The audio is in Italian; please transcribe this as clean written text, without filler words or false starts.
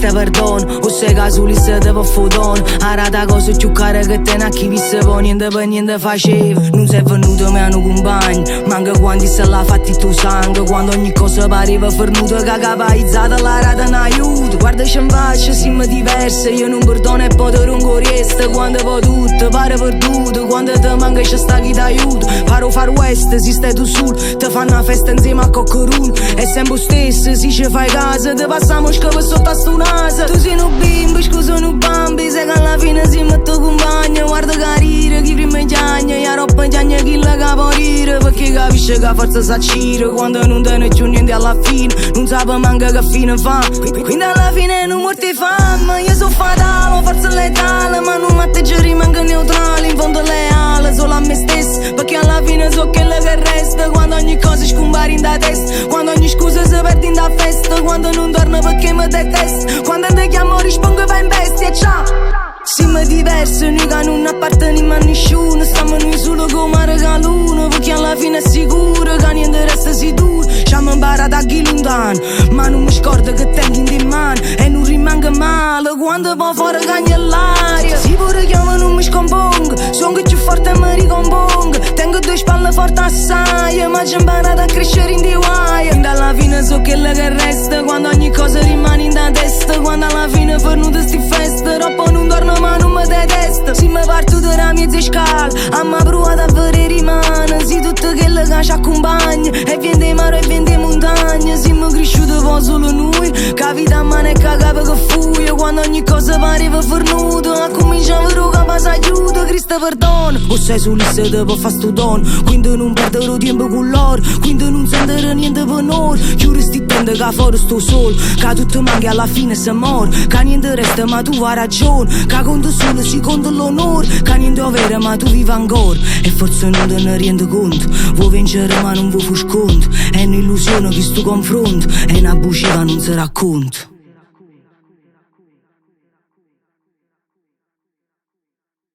chiste perdon, o se casuli se te può fodon. Arata cose più care che te a chi vi se poi niente per niente faceva. Non sei venuto me hanno compagno, manca quando se l'ha fatti tu sangue. Quando ogni cosa pareva fornuta che capaizzata la rata in aiuto. Guarda c'è in faccia, siamo diverse, io non perdono e poi te non riesta. Quando poi tutto pare perduto, quando te manca c'è sta chi t'aiuta. Paro far west, si stai tu sul, te fanno una festa insieme a Coccorun. È sempre stesso, si ci fai casa, te passiamo scava sotto a sto naso. Tu sei un bimbo, scusa un bambi, sai che alla fine si mette compagno. Guarda carire, chi prima chiagna, e roba chiagna chi la caporire. Perché capisce che a forza s'accira, quando non te ne c'è niente alla fine, non sape manca che fine fa. Quindi alla fine non morti fame, io sono fatale, forza letale, ma non matteggia rimango neutrale, in fondo leale, solo a me stesso, perché alla fine so quello che resta. Quando ogni cosa scompare in da testa, quando ogni scusa si perde in da festa, quando non torno perché mi detesto, quando ti chiamo rispondo vai in bestia, ciao. Siamo diversi, noi che non apparteniamo a nessuno, stiamo noi solo come regalone, perché alla fine è sicuro che niente resta sicuro. Ci abbiamo imparato a chi lontano, ma non mi scordo che tengo in mano e non rimango male quando poi fuori cagna l'aria. Sì pure che io non mi scompongo, sono più forte e mi ricompongo, tengo due spalle forti assai, ma ci ho imparato a crescere in dei guai. Quindi alla fine so quello che resta, quando ogni cosa rimane in da testa, quando alla fine venuta sti feste, troppo non torno ma non mi detesta. Se mi parto da mezza scala, a me provata a vedere rimane, si tutto quello che ci accompagna, e viene dei mare e viene dei montagne. Siamo cresciuti poi solo noi, che vita a mano e che capo che fui. Quando ogni cosa pareva fornuto, a cominciare a vedere che passa aiuto. Cristo perdono, o sei solista te può fare sto dono, quindi non perdere tempo con loro, quindi non sentire niente per noi. Chiudi sti tende che fuori sto sole, che tutto manca alla fine se muore, che niente resta ma tu hai ragione, che conto solo si conta l'onore, che niente avere ma tu vivi ancora. E forse non te ne rendi conto, vuoi vincere ma non vuoi far sconto, è un'illusione che sto confronto, è una bugia che non si racconta.